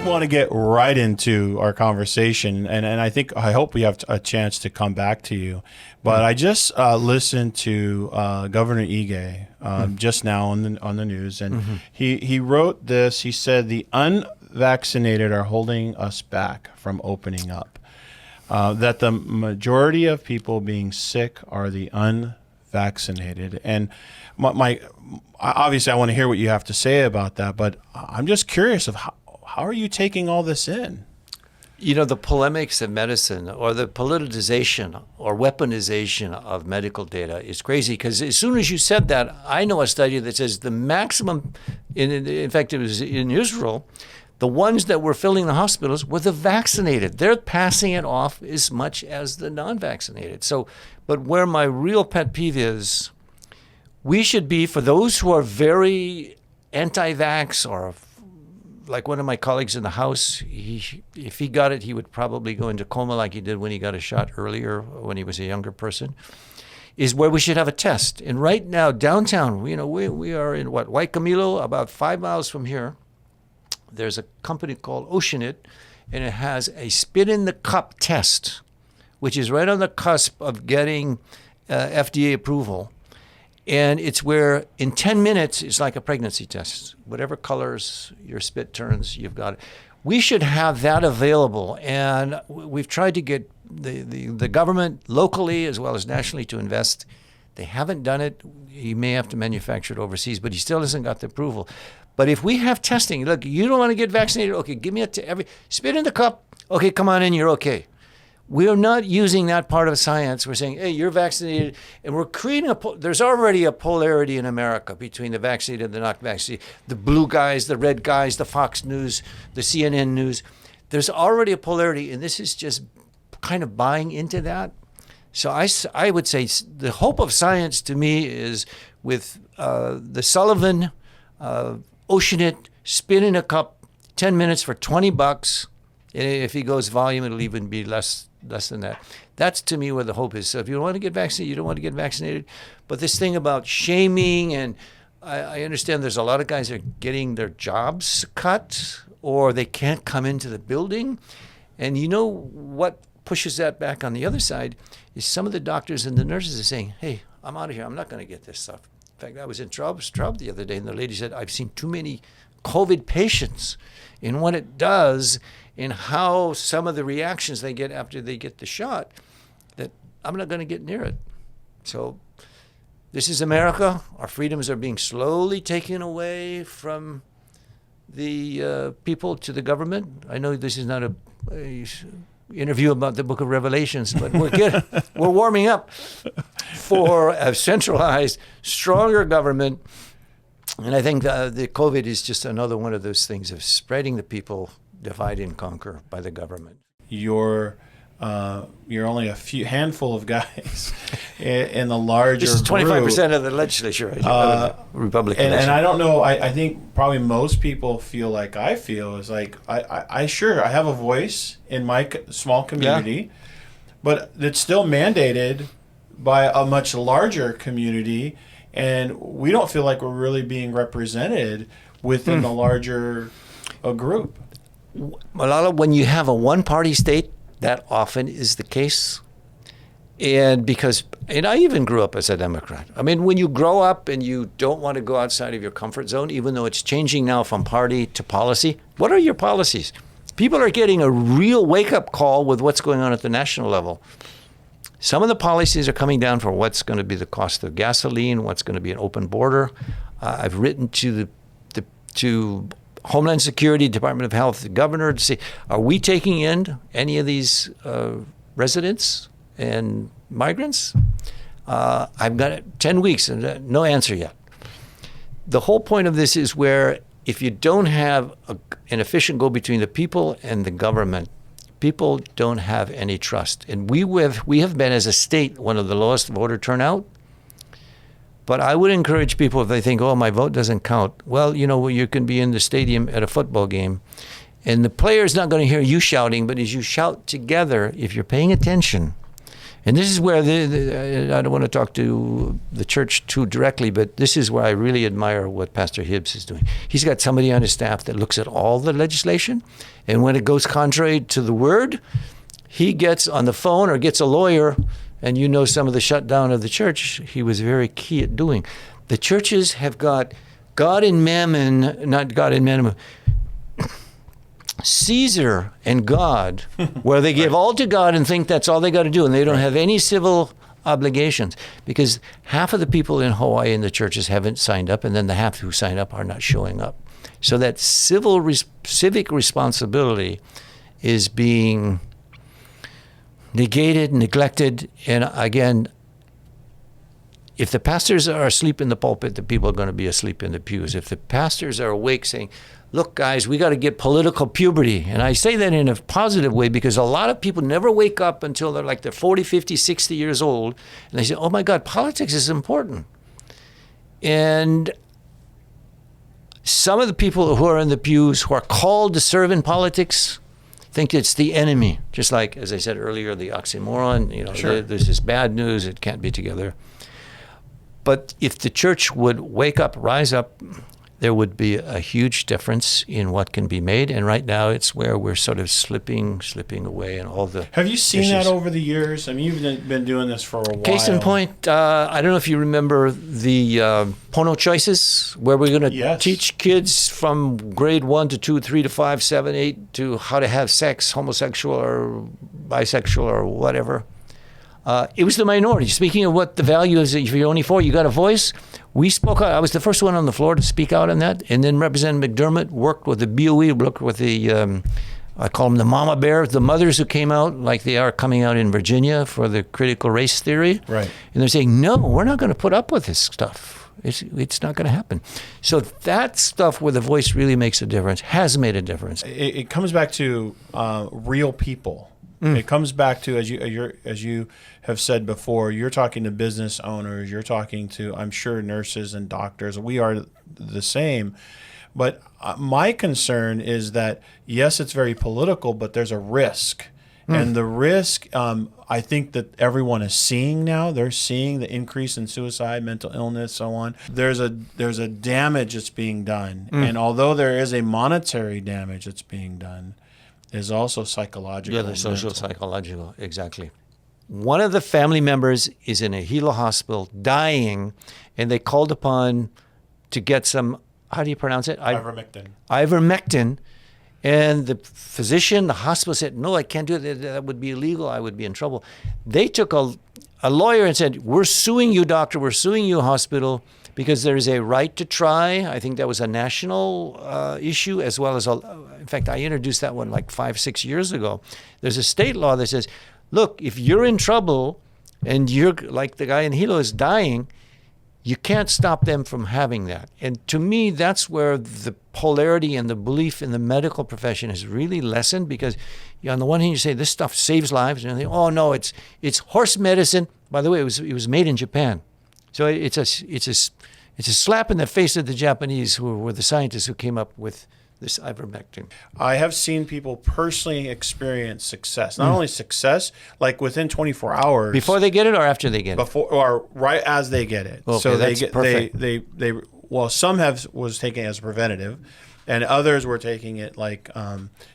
want to get right into our conversation, and I hope we have a chance to come back to you. But I just listened to Governor Ige just now on the news, and he wrote this. He said the unvaccinated are holding us back from opening up. That the majority of people being sick are the unvaccinated, and obviously I want to hear what you have to say about that. But I'm just curious of how are you taking all this in? You know, the polemics of medicine, or the politicization or weaponization of medical data is crazy, because as soon as you said that, I know a study that says the maximum, in fact, it was in Israel, the ones that were filling the hospitals were the vaccinated. They're passing it off as much as the non-vaccinated. So, but where my real pet peeve is, we should be, for those who are very anti-vax, or like one of my colleagues in the House, if he got it, he would probably go into coma like he did when he got a shot earlier when he was a younger person, is where we should have a test. And right now, downtown, you know, we are in White Camilo, about 5 miles from here. There's a company called Oceanit, and it has a spit-in-the-cup test, which is right on the cusp of getting FDA approval. And it's where in 10 minutes, it's like a pregnancy test. Whatever colors your spit turns, you've got it. We should have that available. And we've tried to get the government locally as well as nationally to invest. They haven't done it. He may have to manufacture it overseas, but he still hasn't got the approval. But if we have testing, look, you don't want to get vaccinated? Okay, give me spit in the cup. Okay, come on in, you're okay. We're not using that part of science. We're saying, hey, you're vaccinated, and we're creating there's already a polarity in America between the vaccinated and the not vaccinated. The blue guys, the red guys, the Fox News, the CNN News. There's already a polarity, and this is just kind of buying into that. So I would say the hope of science to me is with the Sullivan, Oceanit, spin in a cup, 10 minutes for $20. And if he goes volume, it'll even be less than that. That's to me where the hope is. So if you don't want to get vaccinated, you don't want to get vaccinated. But this thing about shaming, and I understand there's a lot of guys that are getting their jobs cut, or they can't come into the building. And you know what pushes that back on the other side is some of the doctors and the nurses are saying, hey, I'm out of here. I'm not going to get this stuff. In fact, I was in Straub the other day, and the lady said, I've seen too many COVID patients in what it does and how some of the reactions they get after they get the shot, that I'm not going to get near it. So this is America. Our freedoms are being slowly taken away from the people to the government. I know this is not a interview about the book of Revelations, but we're warming up for a centralized, stronger government. And I think the COVID is just another one of those things of spreading the people, divide and conquer by the government. You're only a handful of guys in the larger This is 25% group. of the legislature, Republican. And I don't know, I think probably most people feel like I feel, is like, I have a voice in my small community, but it's still mandated by a much larger community, and we don't feel like we're really being represented within the larger group. Malala, when you have a one-party state, that often is the case. And I even grew up as a Democrat. I mean, when you grow up and you don't want to go outside of your comfort zone, even though it's changing now from party to policy, what are your policies? People are getting a real wake-up call with what's going on at the national level. Some of the policies are coming down for what's going to be the cost of gasoline, what's going to be an open border. I've written to Homeland Security, Department of Health, the governor to say, are we taking in any of these residents and migrants? I've got 10 weeks and no answer yet. The whole point of this is where if you don't have an efficient go between the people and the government, people don't have any trust. And we have been, as a state, one of the lowest voter turnout. But I would encourage people, if they think, oh, my vote doesn't count. Well, you can be in the stadium at a football game, and the player's not going to hear you shouting, but as you shout together, if you're paying attention And this is where I don't want to talk to the church too directly, but this is where I really admire what Pastor Hibbs is doing. He's got somebody on his staff that looks at all the legislation, and when it goes contrary to the word, he gets on the phone or gets a lawyer, and you know some of the shutdown of the church he was very key at doing. The churches have got God and Mammon, not God and Mammon, Caesar and God, where they give all to God and think that's all they got to do, and they don't have any civil obligations, because half of the people in Hawaii in the churches haven't signed up, and then the half who sign up are not showing up. So that civic responsibility is being negated, neglected, and again, if the pastors are asleep in the pulpit, the people are going to be asleep in the pews. If the pastors are awake saying, look, guys, we got to get political puberty. And I say that in a positive way because a lot of people never wake up until they're 40, 50, 60 years old. And they say, oh, my God, politics is important. And some of the people who are in the pews who are called to serve in politics think it's the enemy. Just like, as I said earlier, the oxymoron, Sure. There's this bad news, it can't be together. But if the church would wake up, rise up, there would be a huge difference in what can be made. And right now it's where we're sort of slipping away and all the Have you seen issues. that over the years? I mean, you've been doing this for a while. Case in point, I don't know if you remember the Pono Choices, where we're going to Yes. teach kids from grade 1 to 2, 3 to 5, 7, 8 to how to have sex, homosexual or bisexual or whatever. It was the minority. Speaking of what the value is, if you're only 4, you got a voice. We spoke out. I was the first one on the floor to speak out on that. And then Representative McDermott worked with the BOE, worked with the, I call them the mama bears, the mothers who came out like they are coming out in Virginia for the critical race theory. Right. And they're saying, no, we're not going to put up with this stuff. It's not going to happen. So that stuff where the voice really makes a difference has made a difference. It comes back to real people. It comes back to, as you have said before, you're talking to business owners, you're talking to, I'm sure, nurses and doctors. We are the same. But my concern is that, yes, it's very political, but there's a risk. And the risk, I think that everyone is seeing now. They're seeing the increase in suicide, mental illness, so on. There's a damage that's being done. And although there is a monetary damage that's being done, there's also psychological. Yeah, the social, psychological, exactly. One of the family members is in a Hilo hospital dying, and they called upon to get some, how do you pronounce it? Ivermectin. Ivermectin. And the physician, the hospital said, no, I can't do it. That would be illegal. I would be in trouble. They took a lawyer and said, we're suing you, doctor. We're suing you, hospital, because there is a right to try. I think that was a national issue, as well as, in fact, I introduced that one like 5-6 years ago. There's a state law that says, look, if you're in trouble and you're like the guy in Hilo is dying, you can't stop them from having that. And to me, that's where the polarity and the belief in the medical profession has really lessened, because on the one hand, you say this stuff saves lives, and you think, oh no, it's horse medicine. By the way, it was made in Japan. So it's a slap in the face of the Japanese, who were the scientists who came up with this ivermectin. I have seen people personally experience success. Not only success, like within 24 hours. Before they get it or after they get it? Before or right as they get it. Okay, so that's perfect. they well, some was taking it as a preventative, and others were taking it like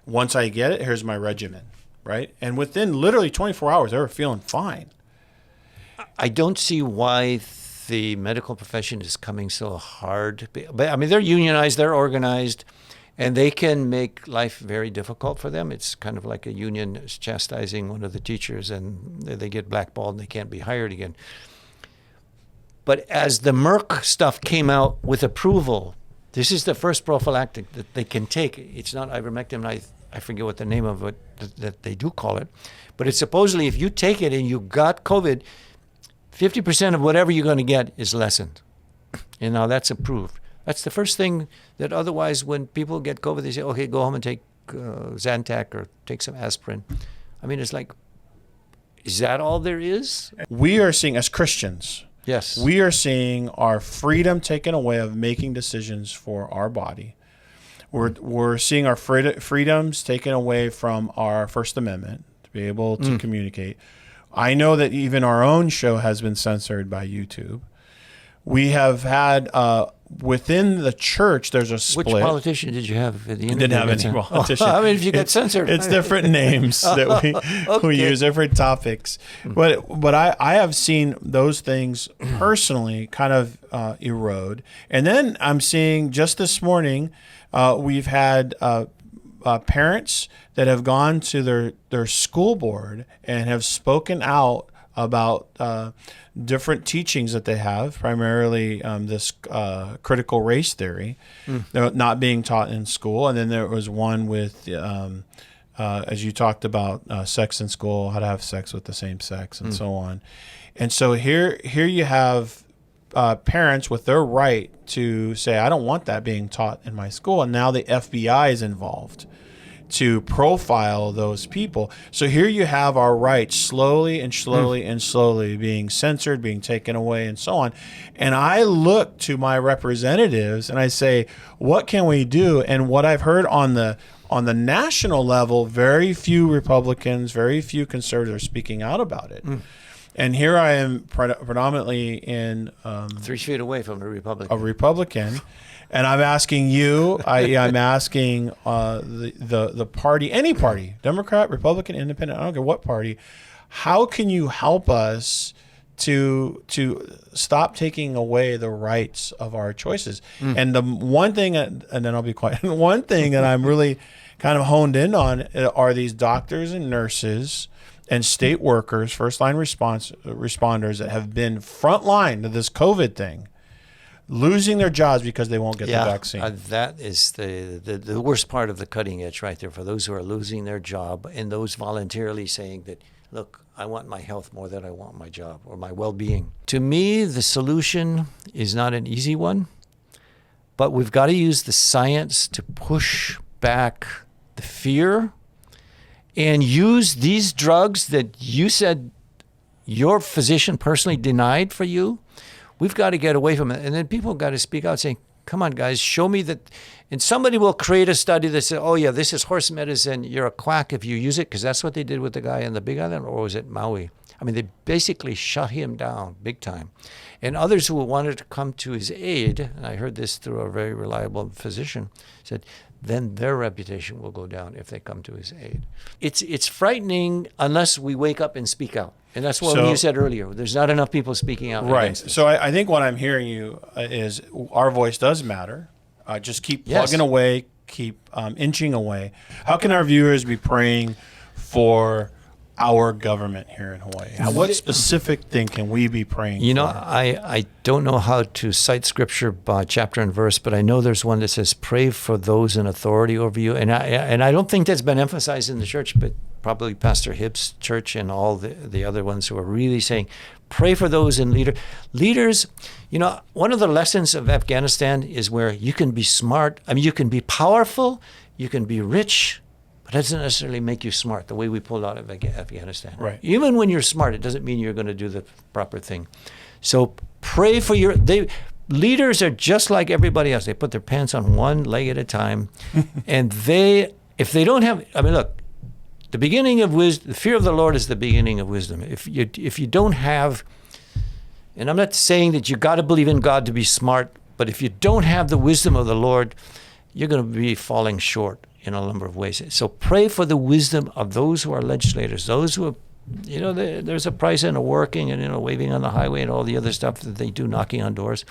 once I get it, here's my regimen, right? And within literally 24 hours, they were feeling fine. I don't see why the medical profession is coming so hard. But I mean, they're unionized, they're organized, and they can make life very difficult for them. It's kind of like a union chastising one of the teachers, and they get blackballed and they can't be hired again. But as the Merck stuff came out with approval, this is the first prophylactic that they can take. It's not ivermectin. I forget what the name of it that they do call it. But it's supposedly, if you take it and you got COVID, 50% of whatever you're going to get is lessened. And now that's approved. That's the first thing that otherwise when people get COVID, they say, okay, go home and take Zantac or take some aspirin. I mean, it's like, is that all there is? We are seeing, as Christians, yes, we are seeing our freedom taken away of making decisions for our body. We're seeing our freedoms taken away from our First Amendment to be able to communicate. I know that even our own show has been censored by YouTube. We have had within the church, there's a split. Which politician did you have at the end? Didn't have any politician. I mean, if you get censored, it's different names that we use, different topics. But I have seen those things personally kind of erode. And then I'm seeing just this morning, we've had parents that have gone to their school board and have spoken out about different teachings that they have, primarily this critical race theory, not being taught in school. And then there was one with, as you talked about, sex in school, how to have sex with the same sex, and so on. And so here you have parents with their right to say, I don't want that being taught in my school. And now the FBI is involved to profile those people. So here you have our rights slowly and slowly being censored, being taken away, and so on. And I look to my representatives and I say, what can we do? And what I've heard on the national level, very few Republicans, very few conservatives are speaking out about it. And here I am predominantly in 3 feet away from a Republican. And I'm asking you, I'm asking the party, any party, Democrat, Republican, Independent, I don't care what party, how can you help us to stop taking away the rights of our choices? And the one thing, and then I'll be quiet, one thing that I'm really kind of honed in on are these doctors and nurses and state workers, first-line responders that have been frontline to this COVID thing, losing their jobs because they won't get the vaccine. That is the worst part of the cutting edge right there for those who are losing their job and those voluntarily saying that, look, I want my health more than I want my job or my well-being. To me, the solution is not an easy one, but we've got to use the science to push back the fear and use these drugs that you said your physician personally denied for you. We've got to get away from it. And then people got to speak out saying, come on, guys, show me that. And somebody will create a study that says, oh, yeah, this is horse medicine. You're a quack if you use it, because that's what they did with the guy on the Big Island, or was it Maui? I mean, they basically shut him down big time. And others who wanted to come to his aid, and I heard this through a very reliable physician, said, then their reputation will go down if they come to his aid. It's frightening unless we wake up and speak out. And that's what you said earlier. There's not enough people speaking out. Right. So I think what I'm hearing you is our voice does matter. Just keep plugging away, keep inching away. How can our viewers be praying for our government here in Hawaii? What specific thing can we be praying for? You know, I don't know how to cite scripture by chapter and verse, but I know there's one that says, pray for those in authority over you. And I don't think that's been emphasized in the church, but probably Pastor Hibbs' church and all the other ones who are really saying, pray for those in leaders. You know, one of the lessons of Afghanistan is where you can be smart. I mean, you can be powerful, you can be rich, but that doesn't necessarily make you smart, the way we pulled out of Afghanistan. Right. Even when you're smart, it doesn't mean you're going to do the proper thing. So pray for leaders are just like everybody else. They put their pants on one leg at a time. And if they don't have, I mean, look, the beginning of wisdom, the fear of the Lord is the beginning of wisdom. If you don't have, and I'm not saying that you got to believe in God to be smart, but if you don't have the wisdom of the Lord, you're going to be falling short in a number of ways. So pray for the wisdom of those who are legislators, those who are, you know, there's a price in working and, you know, waving on the highway and all the other stuff that they do, knocking on doors.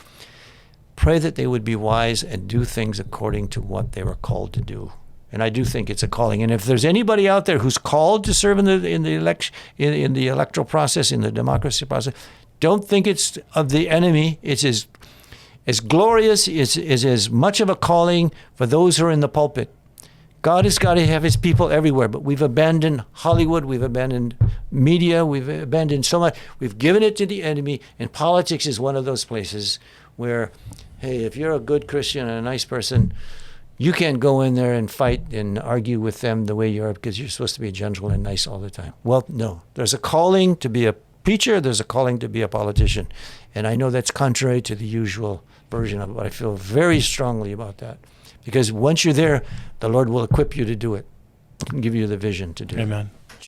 Pray that they would be wise and do things according to what they were called to do. And I do think it's a calling. And if there's anybody out there who's called to serve in the electoral process, in the democracy process, don't think it's of the enemy. It's as glorious, is as much of a calling for those who are in the pulpit. God has got to have his people everywhere, but we've abandoned Hollywood, we've abandoned media, we've abandoned so much. We've given it to the enemy, and politics is one of those places where, hey, if you're a good Christian and a nice person, you can't go in there and fight and argue with them the way you are because you're supposed to be gentle and nice all the time. Well, no. There's a calling to be a preacher. There's a calling to be a politician. And I know that's contrary to the usual version of it, but I feel very strongly about that. Because once you're there, the Lord will equip you to do it and give you the vision to do it. Amen.